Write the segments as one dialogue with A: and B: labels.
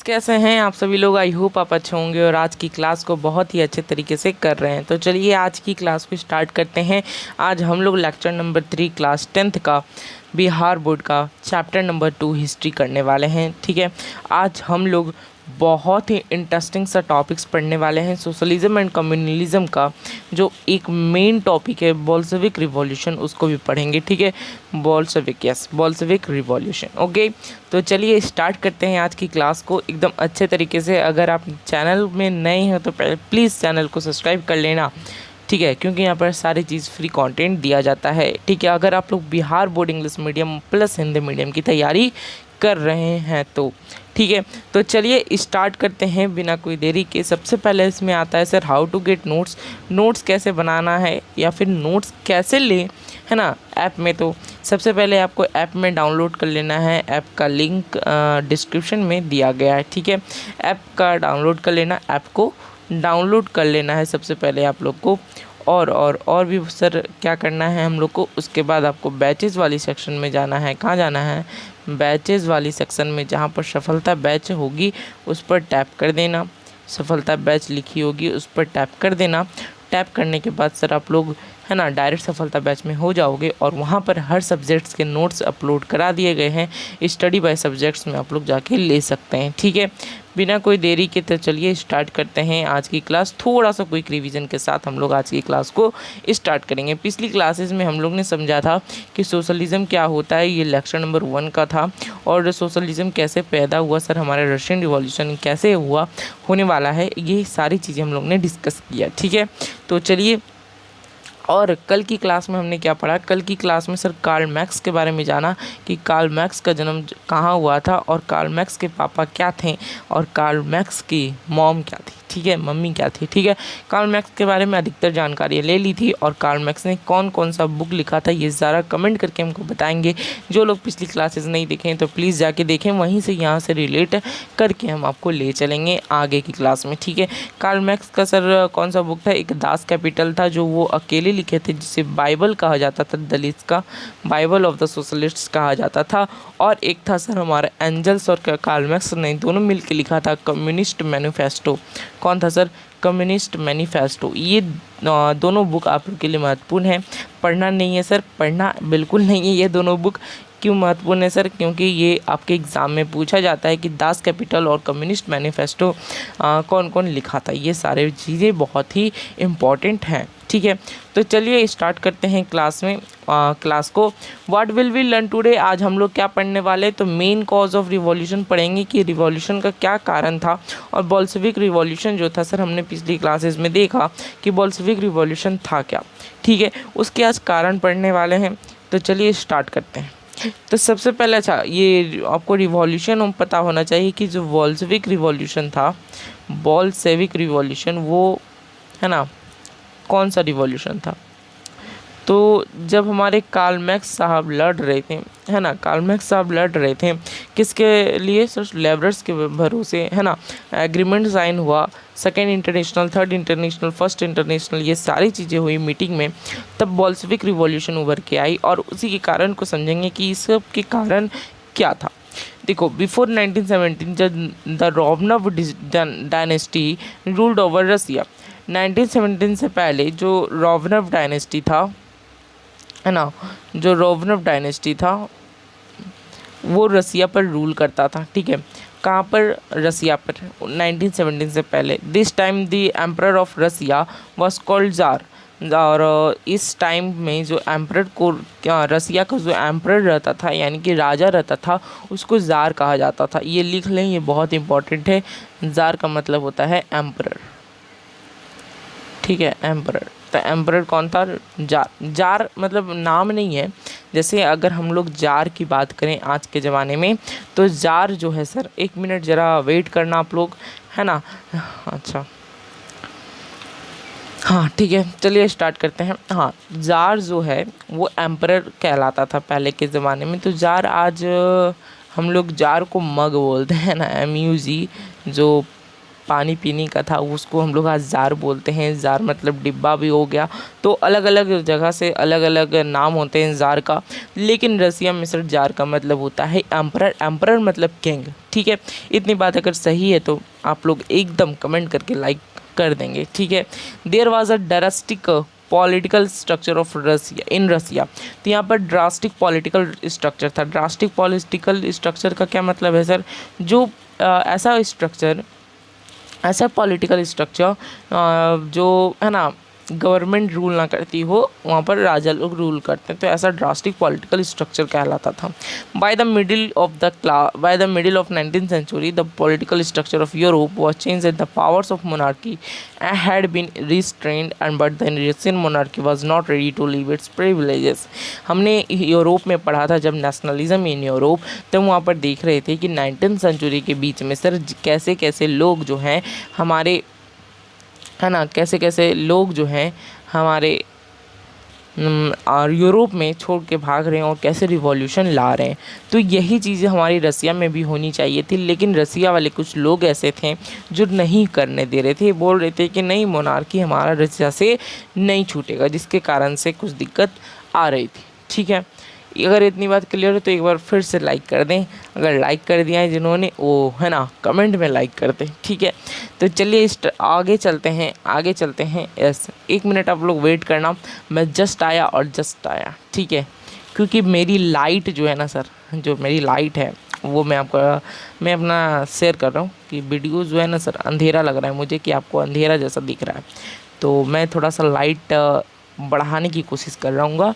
A: Friends, कैसे हैं आप सभी लोग। आई होप आप अच्छे होंगे और आज की क्लास को बहुत ही अच्छे तरीके से कर रहे हैं। तो चलिए आज की क्लास को स्टार्ट करते हैं। आज हम लोग लेक्चर नंबर 3 क्लास 10th का बिहार बोर्ड का चैप्टर नंबर 2 हिस्ट्री करने वाले हैं। ठीक है, आज हम लोग बहुत ही इंटरेस्टिंग सा टॉपिक्स पढ़ने वाले हैं। सोशलिज्म एंड कम्युनलिज्म का जो एक मेन टॉपिक है बोल्शेविक रिवॉल्यूशन, उसको भी पढ़ेंगे। ठीक है, बोल्शेविक रिवॉल्यूशन। ओके, तो चलिए स्टार्ट करते हैं आज की क्लास को एकदम अच्छे तरीके से। अगर आप चैनल में नए हैं तो प्लीज़ चैनल को सब्सक्राइब कर लेना। ठीक है, क्योंकि यहाँ पर सारी चीज़ फ्री कंटेंट दिया जाता है। ठीक है, अगर आप लोग Bihar board English medium plus Hindi medium की तैयारी कर रहे हैं तो ठीक है। तो चलिए स्टार्ट करते हैं बिना कोई देरी के। सबसे पहले इसमें आता है sir how to get notes कैसे बनाना है या फिर नोट्स कैसे लें, है ना, ऐप में। तो सबसे पहले आपको ऐप में डाउनलोड कर लेना है। ऐप का लिंक डिस्क्रिप्शन में दिया गया है। ठीक है, ऐप का डाउनलोड कर लेना, ऐप को डाउनलोड कर लेना है सबसे पहले आप लोग को। और भी सर क्या करना है हम लोग को। उसके बाद आपको बैचेज़ वाली सेक्शन में जाना है। कहाँ जाना है? बैचेज़ वाली सेक्शन में, जहाँ पर सफलता बैच होगी उस पर टैप कर देना। सफलता बैच लिखी होगी उस पर टैप कर देना। टैप करने के बाद सर आप लोग, है ना, डायरेक्ट सफलता बैच में हो जाओगे और वहाँ पर हर सब्जेक्ट्स के नोट्स अपलोड करा दिए गए हैं। स्टडी बाय सब्जेक्ट्स में आप लोग जाके ले सकते हैं। ठीक है, बिना कोई देरी के तो चलिए स्टार्ट करते हैं आज की क्लास। थोड़ा सा क्विक रिवीजन के साथ हम लोग आज की क्लास को स्टार्ट करेंगे। पिछली क्लासेस में हम लोग ने समझा था कि सोशलिज्म क्या होता है, ये लेक्चर नंबर 1 का था। और सोशलिज्म कैसे पैदा हुआ सर, हमारे रशियन रिवॉल्यूशन कैसे हुआ, होने वाला है, ये सारी चीज़ें हम लोग ने डिस्कस किया। ठीक है, तो चलिए। और कल की क्लास में हमने क्या पढ़ा? कल की क्लास में सर कार्ल मैक्स के बारे में जाना कि कार्ल मैक्स का जन्म कहाँ हुआ था और कार्ल मैक्स के पापा क्या थे और कार्ल मैक्स की मॉम क्या थी। ठीक है, मम्मी क्या थी। ठीक है, कार्ल मैक्स के बारे में अधिकतर जानकारी ले ली थी और कार्ल मैक्स ने कौन कौन सा बुक लिखा था ये ज़रा कमेंट करके हमको बताएंगे। जो लोग पिछली क्लासेस नहीं देखें तो प्लीज़ जाके देखें, वहीं से यहाँ से रिलेट करके हम आपको ले चलेंगे आगे की क्लास में। ठीक है, कार्ल मैक्स का सर कौन सा बुक था? एक दास कैपिटल था जो वो अकेले लिखे थे, जिसे बाइबल कहा जाता था, दलित का बाइबल ऑफ द सोशलिस्ट्स कहा जाता था। और एक था सर हमारा एंजल्स और कार्ल मैक्स ने दोनों मिलकर लिखा था कम्युनिस्ट मैनिफेस्टो। कौन था सर? Communist manifesto. ये दोनों बुक आप लोग के लिए महत्वपूर्ण है। पढ़ना नहीं है सर, पढ़ना बिल्कुल नहीं है ये दोनों बुक। क्यों महत्वपूर्ण है सर? क्योंकि ये आपके एग्ज़ाम में पूछा जाता है कि दास कैपिटल और कम्युनिस्ट मैनिफेस्टो कौन कौन लिखा था। ये सारे चीज़ें बहुत ही इम्पॉर्टेंट हैं। ठीक है, तो चलिए स्टार्ट करते हैं क्लास को। What will we learn today? आज हम लोग क्या पढ़ने वाले हैं? तो मेन कॉज ऑफ रिवॉल्यूशन पढ़ेंगे कि रिवॉल्यूशन का क्या कारण था। और बोल्शेविक रिवॉल्यूशन जो था सर, हमने पिछली क्लासेस में देखा कि बोल्शेविक रिवॉल्यूशन था क्या। ठीक है, उसके आज कारण पढ़ने वाले हैं। तो चलिए स्टार्ट करते हैं। तो सबसे पहले, अच्छा, ये आपको रिवॉल्यूशन पता होना चाहिए कि जो बोल्शेविक रिवॉल्यूशन था, बोल्शेविक रिवॉल्यूशन वो, है ना, कौन सा रिवॉल्यूशन था? तो जब हमारे कार्ल मैक्स साहब लड़ रहे थे, है ना, कार्ल मैक्स साहब लड़ रहे थे किसके लिए सर? लेबरर्स के भरोसे, है ना। एग्रीमेंट साइन हुआ, second international, third international, first international, ये सारी चीज़ें हुई मीटिंग में, तब बोल्शेविक रिवॉल्यूशन उभर के आई। और उसी के कारण को समझेंगे कि इस सब के कारण क्या था। देखो, बिफोर 1917 जब the Romanov dynasty ruled over Russia, 1917 से पहले जो रोमनोव डायनेस्टी था, है ना, जो रोमनोव डायनेस्टी था वो रसिया पर रूल करता था। ठीक है, कहाँ पर? रसिया पर। 1917 से पहले this time the emperor of Russia was called tsar. और इस टाइम में जो एम्परर को, रसिया का जो एम्परर रहता था यानी कि राजा रहता था, उसको जार कहा जाता था। ये लिख लें, ये बहुत इंपॉर्टेंट है। जार का मतलब होता है एम्परर। ठीक है, एम्परर। तो एम्परर कौन था? जार। जार मतलब नाम नहीं है। जैसे अगर हम लोग जार की बात करें आज के ज़माने में, तो जार जो है सर, एक मिनट ज़रा वेट करना आप लोग, है ना। अच्छा, हाँ ठीक है, चलिए स्टार्ट करते हैं। हाँ, जार जो है वो एम्परर कहलाता था पहले के ज़माने में। तो जार, आज हम लोग जार को मग बोलते हैं ना, MUG, जो पानी पीने का था उसको हम लोग आज जार बोलते हैं। जार मतलब डिब्बा भी हो गया। तो अलग अलग जगह से अलग अलग नाम होते हैं जार का, लेकिन रसिया में सर जार का मतलब होता है एम्परर। एम्परर मतलब किंग। ठीक है, इतनी बात अगर सही है तो आप लोग एकदम कमेंट करके लाइक कर देंगे। ठीक है, there was a drastic political structure of Russia in Russia. तो यहाँ पर ड्रास्टिक पॉलिटिकल स्ट्रक्चर था। ड्रास्टिक पॉलिटिकल स्ट्रक्चर का क्या मतलब है सर? जो ऐसा पॉलिटिकल स्ट्रक्चर जो है ना गवर्नमेंट रूल ना करती हो, वहाँ पर राजा लोग रूल करते हैं, तो ऐसा ड्रास्टिक पॉलिटिकल स्ट्रक्चर कहलाता था। By the middle of 19th century the political structure of Europe was changed and the powers of monarchy had been restrained and but the Russian monarchy was not ready to leave its privileges. हमने Europe में पढ़ा था जब nationalism in Europe, तब वहाँ पर देख रहे थे कि 19th century के बीच में सर कैसे कैसे लोग जो हैं हमारे, है ना, कैसे कैसे लोग जो हैं हमारे और यूरोप में छोड़ के भाग रहे हैं और कैसे रिवॉल्यूशन ला रहे हैं। तो यही चीज़ें हमारी रसिया में भी होनी चाहिए थी, लेकिन रसिया वाले कुछ लोग ऐसे थे जो नहीं करने दे रहे थे। बोल रहे थे कि नहीं, मोनार्की हमारा रसिया से नहीं छूटेगा, जिसके कारण से कुछ दिक्कत आ रही थी। ठीक है, अगर इतनी बात क्लियर है तो एक बार फिर से लाइक कर दें। अगर लाइक कर दिया है जिन्होंने, वो है ना कमेंट में लाइक कर दें। ठीक है, तो चलिए आगे चलते हैं। यस, 1 मिनट आप लोग वेट करना, मैं जस्ट आया। ठीक है, क्योंकि मेरी लाइट जो है ना सर, जो मेरी लाइट है वो मैं अपना शेयर कर रहा हूँ कि वीडियो जो है ना सर अंधेरा लग रहा है मुझे, कि आपको अंधेरा जैसा दिख रहा है, तो मैं थोड़ा सा लाइट बढ़ाने की कोशिश कर रहा हूँ।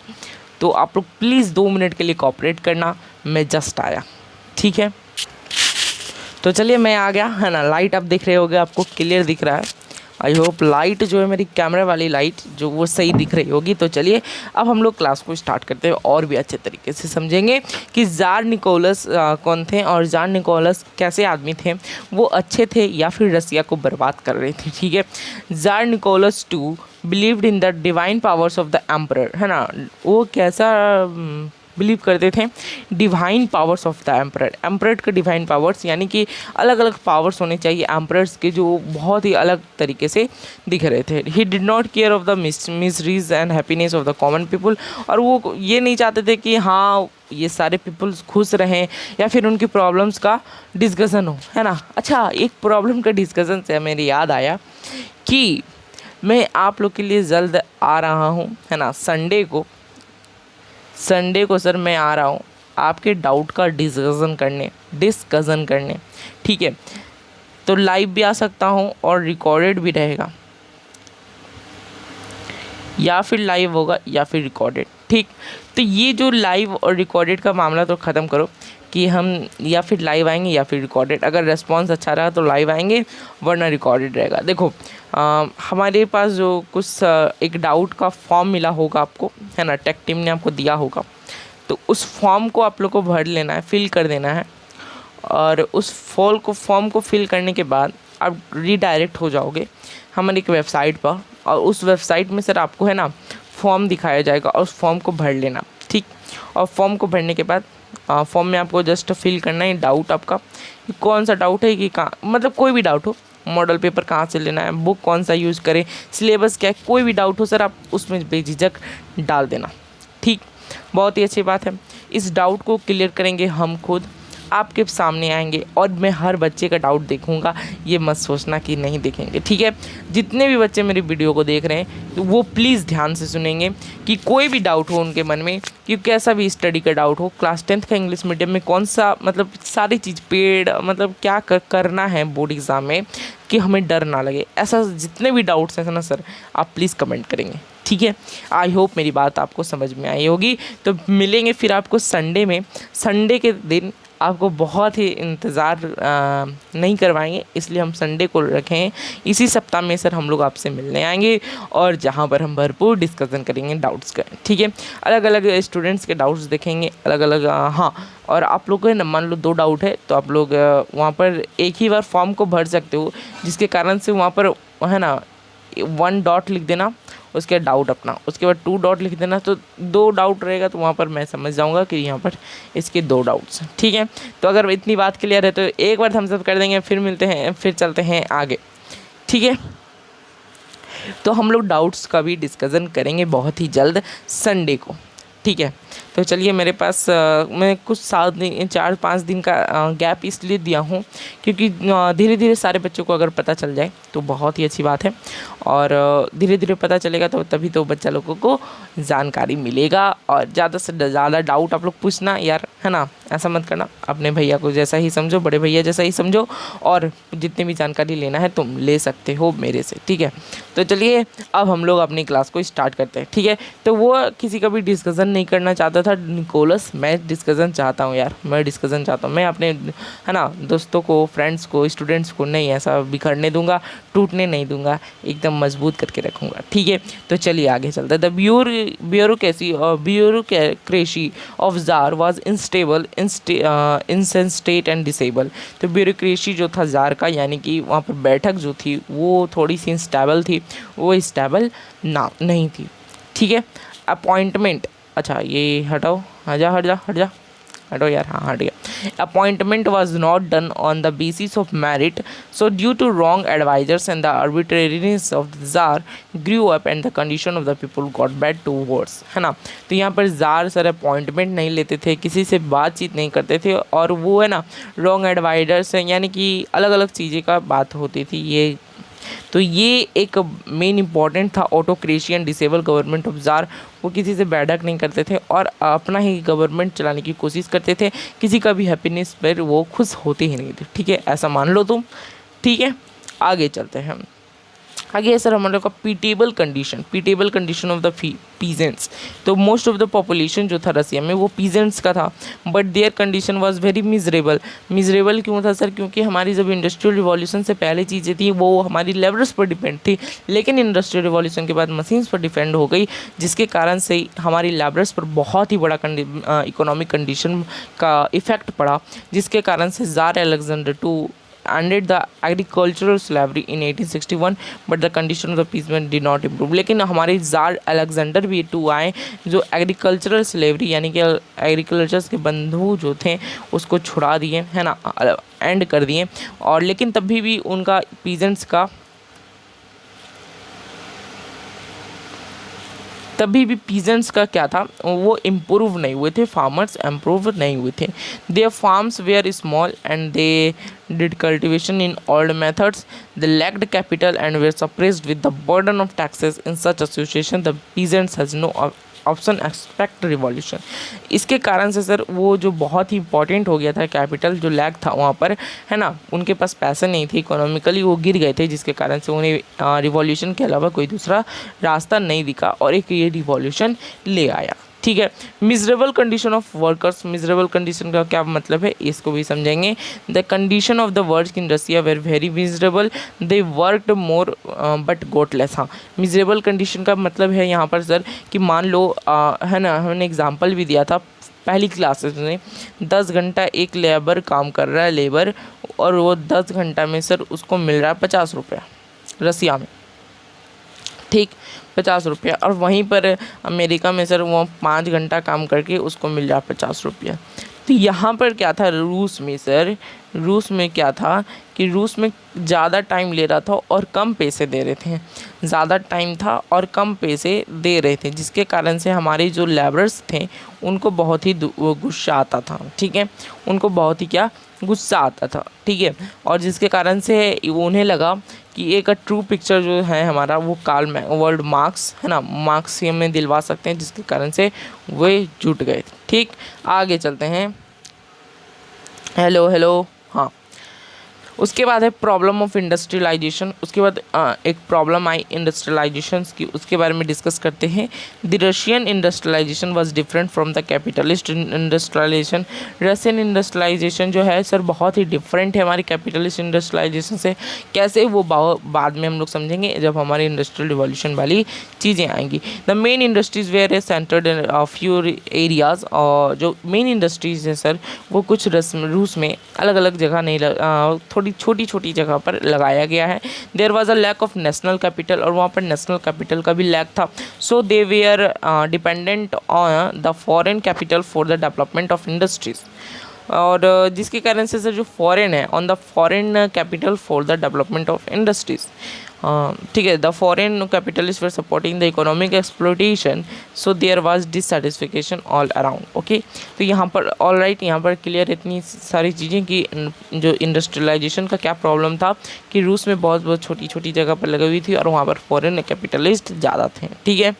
A: तो आप लोग प्लीज़ 2 मिनट के लिए कोऑपरेट करना, मैं जस्ट आया। ठीक है, तो चलिए मैं आ गया, है ना। लाइट आप देख रहे होगे, आपको क्लियर दिख रहा है। आई होप लाइट जो है मेरी कैमरे वाली लाइट जो वो सही दिख रही होगी। तो चलिए अब हम लोग क्लास को स्टार्ट करते हैं और भी अच्छे तरीके से समझेंगे कि ज़ार निकोलस कौन थे और ज़ार निकोलस कैसे आदमी थे, वो अच्छे थे या फिर रसिया को बर्बाद कर रहे थे। ठीक है, Tsar Nicholas two believed in the divine powers of the emperor, है ना। वो कैसा बिलीव करते थे? Divine powers of the emperor के डिवाइन पावर्स, यानी कि अलग अलग पावर्स होने चाहिए एम्परर्स के, जो बहुत ही अलग तरीके से दिख रहे थे। He did not care of the miseries and happiness of the common people, और वो ये नहीं चाहते थे कि हाँ ये सारे पीपल्स खुश रहें या फिर उनकी प्रॉब्लम्स का डिस्कशन हो, है ना। अच्छा, एक प्रॉब्लम का डिस्कशन से मेरे याद आया कि मैं आप लोग के लिए जल्द आ रहा हूँ, है ना। संडे को सर मैं आ रहा हूँ आपके डाउट का डिस्कशन करने। ठीक है, तो लाइव भी आ सकता हूँ और रिकॉर्डेड भी रहेगा, या फिर लाइव होगा या फिर रिकॉर्डेड। ठीक, तो ये जो लाइव और रिकॉर्डेड का मामला तो ख़त्म करो कि हम या फिर लाइव आएंगे या फिर रिकॉर्डेड। अगर रिस्पांस अच्छा रहा तो लाइव आएंगे, वरना रिकॉर्डेड रहेगा। देखो हमारे पास जो कुछ एक डाउट का फॉर्म मिला होगा आपको, है ना, टेक टीम ने आपको दिया होगा, तो उस फॉर्म को आप लोग को भर लेना है, फिल कर देना है। और उस फॉर्म को फिल करने के बाद आप रीडायरेक्ट हो जाओगे हमारी एक वेबसाइट पर, और उस वेबसाइट में सर आपको, है ना, फॉर्म दिखाया जाएगा और उस फॉर्म को भर लेना। ठीक, और फॉर्म को भरने के बाद फॉर्म में आपको जस्ट फिल करना है डाउट आपका, कौन सा डाउट है, कि कहाँ, मतलब कोई भी डाउट हो, मॉडल पेपर कहाँ से लेना है, बुक कौन सा यूज़ करें, सिलेबस क्या है, कोई भी डाउट हो सर आप उसमें बेझिझक डाल देना। ठीक, बहुत ही अच्छी बात है। इस डाउट को क्लियर करेंगे हम खुद, आपके सामने आएंगे और मैं हर बच्चे का डाउट देखूंगा, ये मत सोचना कि नहीं देखेंगे। ठीक है, जितने भी बच्चे मेरी वीडियो को देख रहे हैं तो वो प्लीज़ ध्यान से सुनेंगे कि कोई भी डाउट हो उनके मन में, कि कैसा भी स्टडी का डाउट हो, क्लास 10th का इंग्लिश मीडियम में कौन सा, मतलब सारी चीज़ पेड, मतलब क्या करना है बोर्ड एग्ज़ाम में कि हमें डर ना लगे, ऐसा जितने भी डाउट्स हैं ना सर, आप प्लीज़ कमेंट करेंगे। ठीक है, आई होप मेरी बात आपको समझ में आई होगी। तो मिलेंगे फिर आपको संडे के दिन। आपको बहुत ही इंतज़ार नहीं करवाएंगे, इसलिए हम संडे को रखें। इसी सप्ताह में सर हम लोग आपसे मिलने आएंगे और जहां पर हम भरपूर डिस्कशन करेंगे डाउट्स का। ठीक है, अलग अलग स्टूडेंट्स के डाउट्स देखेंगे, अलग अलग। हाँ, और आप लोग को ना, मान लो 2 डाउट है तो आप लोग वहाँ पर एक ही बार फॉर्म को भर सकते हो, जिसके कारण से वहाँ पर, है ना, 1 डॉट लिख देना, उसके डाउट अपना, उसके बाद 2 डॉट लिख देना। तो 2 डाउट रहेगा तो वहाँ पर मैं समझ जाऊँगा कि यहाँ पर इसके 2 डाउट्स हैं, ठीक है। तो अगर इतनी बात क्लियर है तो एक बार थम्स अप कर देंगे, फिर मिलते हैं, फिर चलते हैं आगे, ठीक है। तो हम लोग डाउट्स का भी डिस्कशन करेंगे बहुत ही जल्द संडे को, ठीक है। तो चलिए मेरे पास मैं कुछ 4-5 दिन का गैप इसलिए दिया हूँ क्योंकि धीरे धीरे सारे बच्चों को अगर पता चल जाए तो बहुत ही अच्छी बात है, और धीरे धीरे पता चलेगा तो तभी तो बच्चा लोगों को जानकारी मिलेगा। और ज़्यादा से ज़्यादा डाउट आप लोग पूछना यार, है ना, ऐसा मत करना, अपने भैया को जैसा ही समझो, बड़े भैया जैसा ही समझो, और जितनी भी जानकारी लेना है तुम ले सकते हो मेरे से, ठीक है। तो चलिए अब हम लोग अपनी क्लास को स्टार्ट करते हैं, ठीक है। तो वो किसी का भी डिस्कशन नहीं करना चाहता था निकोलस, मैं डिस्कशन चाहता हूँ यार, मैं डिस्कशन चाहता हूँ, मैं अपने, है ना, दोस्तों को, फ्रेंड्स को, स्टूडेंट्स को नहीं ऐसा बिखरने दूंगा, टूटने नहीं दूंगा, एकदम मजबूत करके रखूँगा, ठीक है। तो चलिए आगे चलते हैं। The bureaucracy of Tsar was instable, insensate and disable. तो ब्यूरोक्रेसी जो था जार का, यानी कि वहाँ पर बैठक जो थी वो थोड़ी सी इंस्टेबल थी, वो स्टेबल नहीं थी, ठीक है। अपॉइंटमेंट, अच्छा ये हटाओ, हटो यार, हाँ हट गया। Appointment was not done on the basis of merit, so due to wrong advisers and the arbitrariness of the tsar grew up and the condition of the people got bad to worse, है ना। तो यहाँ पर jar sir appointment नहीं लेते थे, किसी से बातचीत नहीं करते थे, और वो, है ना, रॉन्ग एडवाइजर्स यानी कि अलग अलग चीज़ें का बात होती थी। ये तो ये एक मेन इंपॉर्टेंट था autocracy and disable government of jar. वो किसी से बैठक नहीं करते थे और अपना ही गवर्नमेंट चलाने की कोशिश करते थे, किसी का भी हैप्पीनेस पर वो खुश होते ही नहीं थे, ठीक है, ऐसा मान लो तुम, ठीक है। आगे चलते हैं हम। आगे है सर हमारे लोग का पीटेबल कंडीशन ऑफ द पीजेंट्स। तो मोस्ट ऑफ द पॉपुलेशन जो था रसिया में वो पीजेंट्स का था, but there condition was very miserable क्यों था सर? क्योंकि हमारी जब इंडस्ट्रियल रिवॉल्यूशन से पहले चीज़ें थी वो हमारी लेबर्स पर डिपेंड थी, लेकिन इंडस्ट्रियल रिवॉल्यूशन के बाद मशीन्स पर डिपेंड हो गई, जिसके कारण से हमारी लेबर्स पर बहुत ही बड़ा इकोनॉमिक कंडीशन का इफेक्ट पड़ा, जिसके कारण से tsar Alexander two ended the agricultural slavery in 1861, but the condition of the peasant did not improve। लेकिन हमारे जार अलेक्जेंडर भी टू आए जो एग्रीकल्चरल स्लेवरी यानी कि एग्रीकल्चर के बंधु जो थे उसको छुड़ा दिए, है ना, एंड कर दिए, और लेकिन तभी भी उनका पीजेंट्स का क्या था, वो इम्प्रूव नहीं हुए थे, फार्मर्स इम्प्रूव नहीं हुए थे। Their farms were small and they did cultivation in old methods, they lacked capital and were suppressed with the burden of taxes. In such association the peasants has no option expect revolution. इसके कारण से sir वो जो बहुत ही important हो गया था, capital जो लैक था वहाँ पर, है ना, उनके पास पैसे नहीं थे, इकोनॉमिकली वो गिर गए थे, जिसके कारण से उन्हें रिवॉल्यूशन के अलावा कोई दूसरा रास्ता नहीं दिखा और एक ये रिवॉल्यूशन ले आया, ठीक है। Miserable condition of workers, miserable condition का क्या मतलब है इसको भी समझेंगे। The condition of the work in Russia were very miserable, they worked more but got less. हाँ, मिजरेबल कंडीशन का मतलब है यहाँ पर सर कि मान लो है ना, हमने एग्जाम्पल भी दिया था पहली क्लासेस में, 10 घंटा एक लेबर काम कर रहा है, लेबर, और वो 10 घंटा में सर उसको मिल रहा है 50 रुपया रसिया में, ठीक, 50 रुपया, और वहीं पर अमेरिका में सर वो 5 घंटा काम करके उसको मिल रहा 50 रुपया। तो यहाँ पर क्या था रूस में सर, रूस में क्या था कि रूस में ज़्यादा टाइम ले रहा था और कम पैसे दे रहे थे, ज़्यादा टाइम था और कम पैसे दे रहे थे, जिसके कारण से हमारे जो लेबर्स थे उनको बहुत ही गुस्सा आता था, ठीक है, उनको बहुत ही क्या गुस्सा आता था, ठीक है, और जिसके कारण से उन्हें लगा कि एक ट्रू पिक्चर जो है हमारा वो वर्ल्ड मार्क्स, है ना, मार्क्स से हमें दिलवा सकते हैं, जिसके कारण से वे जुट गए, ठीक। आगे चलते हैं। हेलो, हाँ, उसके बाद है प्रॉब्लम ऑफ इंडस्ट्रियलाइजेशन। उसके बाद एक प्रॉब्लम आई इंडस्ट्रियलाइजेशन की, उसके बारे में डिस्कस करते हैं। The Russian industrialization was different from the capitalist industrialization. Russian industrialization जो है सर बहुत ही डिफरेंट है हमारी कैपिटलिस्ट इंडस्ट्रियलाइजेशन से। कैसे, वो बाद में हम लोग समझेंगे जब हमारी इंडस्ट्रियल रिवॉल्यूशन वाली चीज़ें आएंगी। The main industries were a centered in few areas, और जो मेन इंडस्ट्रीज हैं सर वो कुछ रूस में अलग अलग जगह नहीं, थोड़ी थोड़ी छोटी छोटी जगह पर लगाया गया है। There was a lack of national capital, और वहाँ पर नेशनल कैपिटल का भी लैक था। So they were dependent on the foreign capital for the development of industries, और जिसके कारण से सर जो फॉरेन है, on the foreign capital for the development of industries, ठीक है, the foreign capitalist were supporting the economic exploitation, so there was dissatisfaction all around. Okay, तो यहाँ पर ऑल राइट, यहाँ पर क्लियर इतनी सारी चीज़ें कि जो इंडस्ट्रियलाइजेशन का क्या प्रॉब्लम था कि रूस में बहुत बहुत छोटी छोटी जगह पर लगी हुई थी और वहाँ पर फॉरेन कैपिटलिस्ट ज़्यादा थे। ठीक है,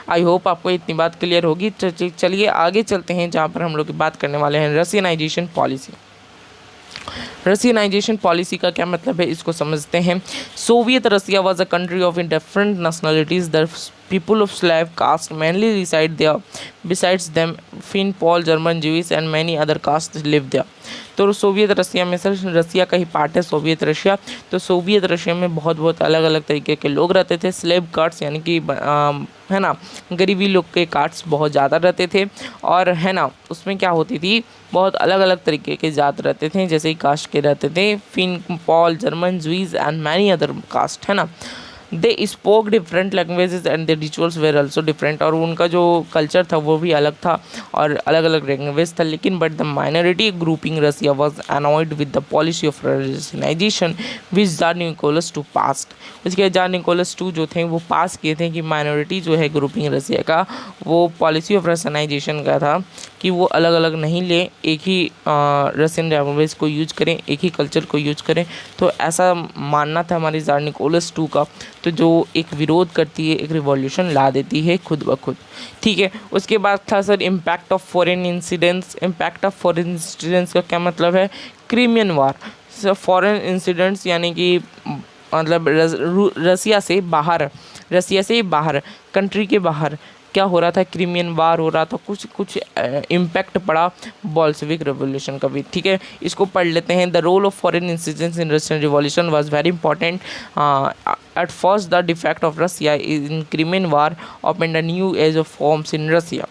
A: आई होप आपको इतनी बात क्लियर होगी। चलिए आगे चलते हैं, जहाँ पर हम लोग बात करने वाले हैं रशियनाइजेशन पॉलिसी। रशियनाइजेशन पॉलिसी का क्या मतलब है, इसको समझते हैं। Soviet Russia was a country of different nationalities, the people of Slav caste mainly reside there. Besides them, Finn, Paul, German, Jewish and many other castes live there. तो सोवियत रशिया में sir, Russia का ही part है Soviet Russia, तो Soviet Russia में बहुत बहुत अलग अलग तरीके के लोग रहते थे। स्लेव कास्ट्स यानी कि है ना, गरीबी लोग के कास्ट्स बहुत ज़्यादा रहते थे, और है ना उसमें क्या होती थी, बहुत अलग अलग तरीके के जात रहते थे, जैसे ही कास्ट के रहते थे, Finn, Pole, German, Jews and many other caste, है ना। They spoke different languages and the rituals were also different, और उनका जो कल्चर था वो भी अलग था और अलग अलग लैंग्वेज था। लेकिन but the minority grouping Russia was annoyed with the policy of Russianisation which Tsar Nicholas two passed. उसके जार निकोलस टू जो थे वो पास किए थे कि माइनॉरिटी जो है ग्रुपिंग रसिया का, वो पॉलिसी ऑफ रशियनाइजेशन का था कि वो अलग अलग नहीं ले, एक ही रशियन लैंग्वेज को यूज करें, एक ही कल्चर को यूज करें। तो ऐसा मानना था हमारे जार निकोलस टू का, तो जो एक विरोध करती है, एक रिवॉल्यूशन ला देती है खुद ब खुद। ठीक है, उसके बाद था sir impact of foreign incidents. Impact of foreign incidents का क्या मतलब है, क्रीमियन वार। सर फॉरेन इंसिडेंट्स यानी कि मतलब रसिया से बाहर कंट्री के बाहर क्या हो रहा था, क्रीमियन वार हो रहा था, कुछ इम्पैक्ट पड़ा बोल्शेविक रेवोल्यूशन का भी। ठीक है, इसको पढ़ लेते हैं। The role of foreign incidents in Russian revolution was very important. At first the defect of Russia in Crimean war open a new age of forms in Russia.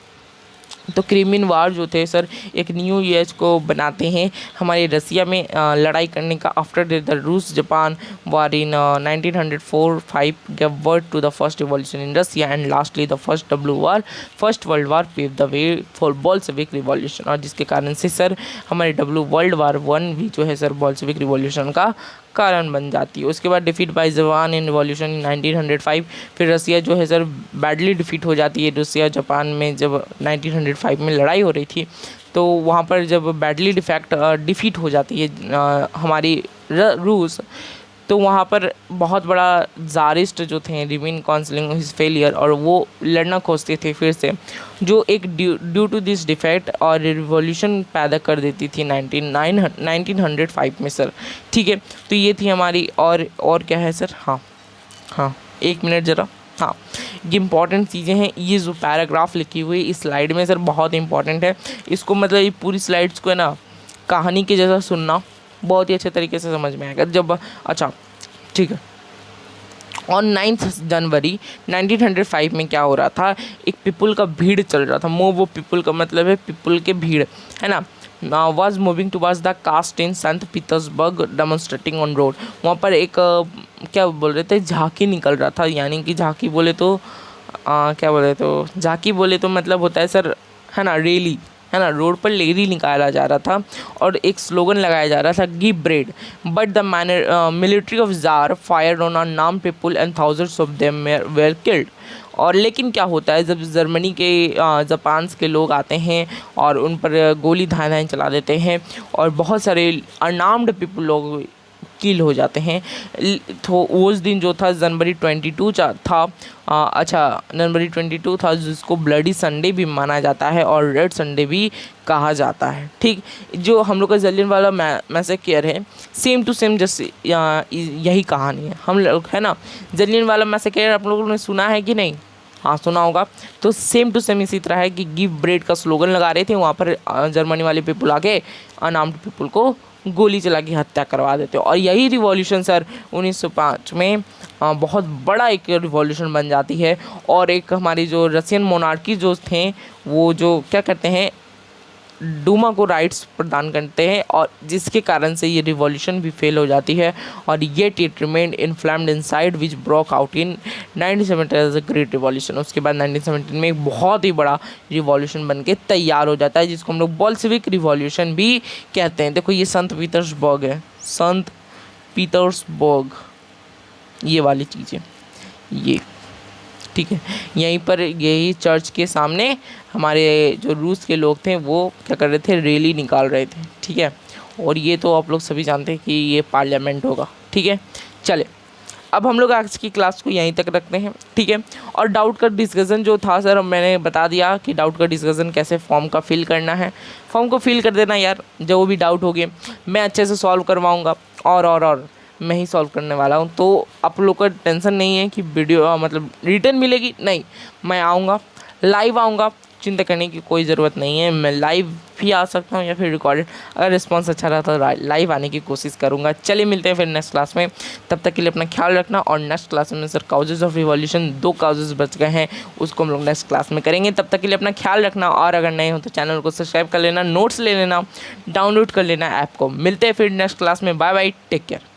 A: तो क्रीमियन वार जो थे सर, एक न्यू एज को बनाते हैं हमारे रसिया में लड़ाई करने का। After the Russo Japan war in 1904-5 gave birth to the first revolution in Russia and lastly the first world war paved the way for Bolshevik revolution. और जिसके कारण से सर हमारे वर्ल्ड वार 1 भी जो है सर बोल्शेविक रिवॉल्यूशन का कारण बन जाती है। उसके बाद defeat by Japan in revolution in 1905, फिर रसिया जो है सर बैडली डिफीट हो जाती है। रसिया जापान में जब 1905 में लड़ाई हो रही थी, तो वहाँ पर जब बैडली डिफीट हो जाती है हमारी रूस, तो वहाँ पर बहुत बड़ा ज़ारिस्ट जो थे रिमेन काउंसलिंग हिज फेलियर, और वो लड़ना खोजते थे फिर से, जो एक ड्यू टू दिस डिफेक्ट और रिवॉल्यूशन पैदा कर देती थी 1905 में सर। ठीक है, तो ये थी हमारी और क्या है सर, हाँ एक मिनट ज़रा, हाँ ये इंपॉर्टेंट चीज़ें हैं। ये जो पैराग्राफ लिखी हुई इस स्लाइड में सर बहुत इंपॉर्टेंट है। इसको मतलब ये पूरी स्लाइड्स को है ना कहानी के जैसा सुनना, बहुत ही अच्छे तरीके से समझ में आएगा जब। अच्छा ठीक है, ऑन 9 जनवरी 1905 में क्या हो रहा था, एक पीपल का भीड़ चल रहा था। वो पीपल का मतलब है पीपल के भीड़, है ना। Was moving towards the castle in saint Petersburg demonstrating on road. वहाँ पर एक क्या बोल रहे थे, झांकी निकल रहा था, यानी कि झांकी बोले तो क्या बोले तो झांकी बोले तो मतलब होता है सर, है ना, रैली, है ना। रोड पर रैली निकाला जा रहा था और एक स्लोगन लगाया जा रहा था, give bread, but the military of jar fired on unarmoured people and thousands of them were killed. और लेकिन क्या होता है, जब जर्मनी के जापान के लोग आते हैं और उन पर गोली धाएँ चला देते हैं और बहुत सारे अनआर्म्ड पीपल लोग किल हो जाते हैं। तो उस दिन जो था जनवरी 22 था, जनवरी 22 था, जिसको ब्लडी संडे भी माना जाता है और रेड संडे भी कहा जाता है। ठीक, जो हम लोग का जलियांवाला मैसेकर है, सेम टू सेम जैसे यही कहानी है हम लोग, है ना। जलियांवाला मैसेकर आप लोगों ने सुना है कि नहीं, हाँ सुना होगा। तो सेम टू सेम इसी तरह है कि गिव ब्रेड का स्लोगन लगा रहे थे, वहाँ पर जर्मनी वाले पीपल आके अनआर्म्ड पीपल को गोली चला के हत्या करवा देते हो। और यही रिवॉल्यूशन सर 1905 में बहुत बड़ा एक रिवॉल्यूशन बन जाती है। और एक हमारी जो रशियन मोनार्की जो थे, वो जो क्या करते हैं, डूमा को राइट्स प्रदान करते हैं और जिसके कारण से ये रिवॉल्यूशन भी फेल हो जाती है और yet it remained inflamed inside which broke out in 1917 as a great revolution. उसके बाद 1917 में एक बहुत ही बड़ा रिवॉल्यूशन बन के तैयार हो जाता है जिसको हम लोग बोल्शेविक रिवॉल्यूशन भी कहते हैं। देखो ये संत पीटर्सबर्ग है, संत पीटर्सबर्ग, ये वाली चीज़ें ये ठीक है। यहीं पर यही चर्च के सामने हमारे जो रूस के लोग थे वो क्या कर रहे थे, रैली निकाल रहे थे, ठीक है। और ये तो आप लोग सभी जानते हैं कि ये पार्लियामेंट होगा, ठीक है। चले अब हम लोग आज की क्लास को यहीं तक रखते हैं, ठीक है। और डाउट का डिस्कशन जो था सर, मैंने बता दिया कि डाउट का डिस्कशन कैसे फॉर्म का फिल करना है। फॉर्म को फिल कर देना यार, जो भी डाउट हो गए मैं अच्छे से सॉल्व करवाऊँगा और मैं ही सॉल्व करने वाला हूँ। तो आप लोग का टेंशन नहीं है कि वीडियो मतलब रिटर्न मिलेगी, नहीं, मैं आऊँगा, लाइव आऊँगा, चिंता करने की कोई ज़रूरत नहीं है। मैं लाइव भी आ सकता हूँ या फिर रिकॉर्डेड, अगर रिस्पांस अच्छा रहता तो लाइव आने की कोशिश करूँगा। चलिए मिलते हैं फिर नेक्स्ट क्लास में, तब तक के लिए अपना ख्याल रखना। और नेक्स्ट क्लास में sir causes of revolution 2 causes बच गए हैं, उसको हम लोग नेक्स्ट क्लास में करेंगे। तब तक के लिए अपना ख्याल रखना और अगर नए हो तो चैनल को सब्सक्राइब कर लेना, नोट्स ले लेना, डाउनलोड कर लेना ऐप को। मिलते हैं फिर नेक्स्ट क्लास में, बाय बाय, टेक केयर।